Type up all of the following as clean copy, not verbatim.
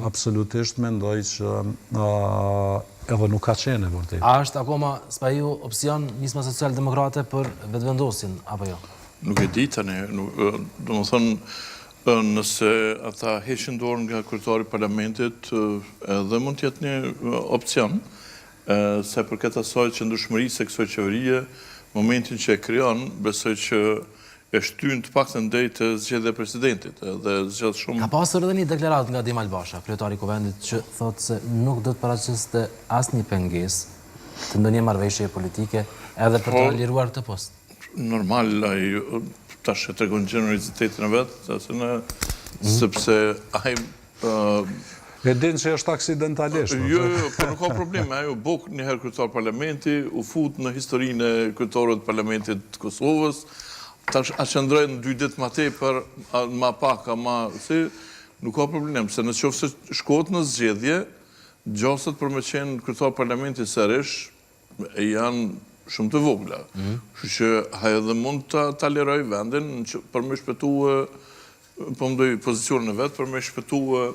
absolutisht mendoj që edhe nuk ka qenë e vërtet. A është akoma spaju opcion Nisma Social-Demokrate për vetëvendosin, apo jo? Nuk e di tani, do më thonë, nëse ata heqin dorë nga kryetari i parlamentit, edhe mund të jetë një opcion, se përket asaj qëndrueshmërisë së kësaj qeverie, momentin që e krijon, besoj që e shtyn të paktën drejt të zgjedhjeve presidentit, edhe zgjedh shumë. Ka pasur edhe një deklaratë nga Dima Albasha, kryetari i Kuvendit, që thotë se nuk do të paraqiste asnjë pengesë të ndonjë marrëveshje politike edhe për të liruar këtë post. Normal, ai tash e tregon gjenerozitetin e vet, sepse ai e din që është aksidentalisht. Jo, po nuk ka problem, ai u bë një herë kryetar parlamenti, u fut në historinë e kryetarëve të parlamentit të Kosovës. Tash a qëndrojnë 2 ditë më tepër, më pak, nuk ka problem, se në qoftë se shkohet në zgjedhje, gjasat për me qenë kryetar parlamenti sërish janë shumë të vogla. Kështu që ai edhe mund ta liroj vendin për me shpëtuar, po mendoj pozicionin e vet për me shpëtuar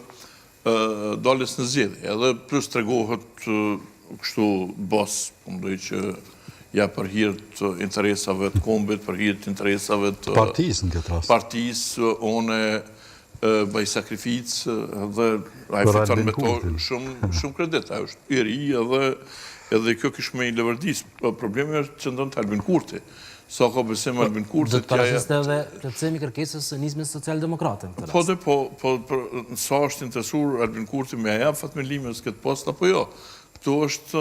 daljes në zgjedhje. Edhe plus tregohet kështu bos, po mendoj që ja për hir të interesave të kombit, për hir të interesave të partisë në këtë rast. Partisë, one bëj sakrificë dhe ai fiton me to shumë kredit. Ai është i ri edhe kjo kish me i lëvërdis. Problemi është që ndonë të Albin Kurti. Sa ka besim Albin Kurti... Do të paraqiste edhe plotësimi kërkesës së Nismës Social-Demokrate. Po, sa është interesuar Albin Kurti me a jap Fatmilimës këtë post, apo jo? Këtu është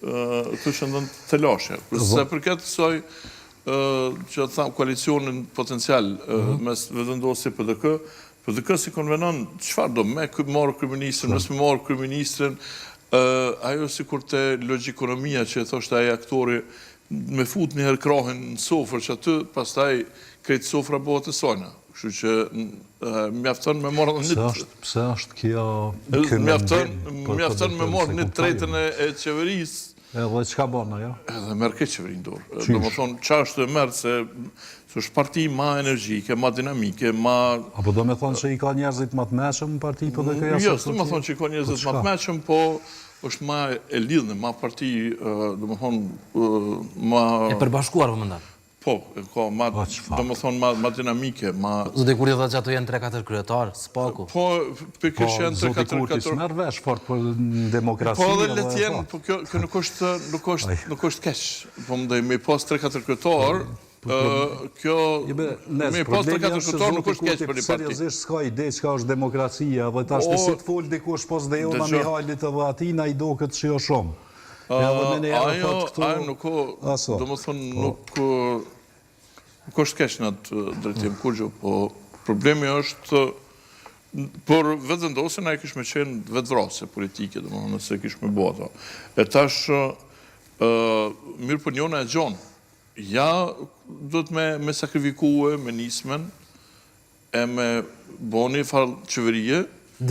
që ndonë të lashe. Se përket kësaj që të thamë koalicionin potencial mes vetëvendosje PDK, PDK si konvenon, çfarë do me marrë kryeministrin, nëse me marrë kryeministrin, ajo si kur të logjikonomia që e thoshtë aji aktori me fut një herë krahin në sofrë që aty, pastaj krejtë sofra bëhet e sojna. Kështu që mjafton me marrë një... Pse është kjo... Mjafton me marrë një tretën e qeverisë. Edhe çka bën ajo? Edhe merr këtë qeverinë dorë. Do të thonë çfarë e merr se është parti më energjike, më dinamike, më... Apo do me thonë që i ka njerëzit më të mëshëm në parti, po dhe këja... Jo, do me thonë që i ka njerëzit më të mëshëm, po është më e lidhë, më parti, do me thonë, më... E përbashkuar, po mëndan? Po, do me thonë, më dinamike, më... Zotë Kurti thotë që ato jenë 3-4 kryetar, s'paku? Po, për kështë jenë 3-4 kryetar... Zotë Kurti s'merë vesh fort për demokraci... Po, edhe let jenë, po kjo nuk është keq. Po, më dhe me pas 3-4 kryetar, kjo... Me pas 3-4 kryetar nuk është keq për një parti. Seriozisht s'ka ide çka është demokracia, dhe tash të si të fol dikush pos dhe Jona Mihajlit edhe atina i do këtë që jo shumë. Ajo nuk do më thonë nuk është keq në atë drejtim kurgjo, po problemi është por vetëvendosin a i kish me qenë vetëvrasje politike, do më thonë nëse kish me bota. E tash mirë për njona e gjonë, ja do të me sakrifikue me nismen e me boni farë qeverie Dë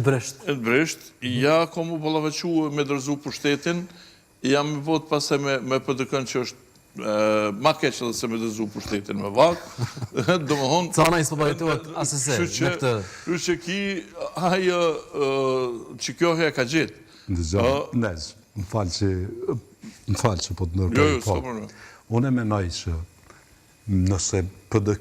bresht, ja ka mu balaveque me dërzu për shtetin, jam i botë pasaj me PDK-n që është ma keqë dhe se me dëzu për shtetin me vakë. Do më honë... Cana i s'pëbajtuat asese me këtë... Kërë që ki, ajo që kjo hea ka gjithë. Nez, më falë që po të nërpër. Jo, s'ka përnë. Unë e menaj që nëse PDK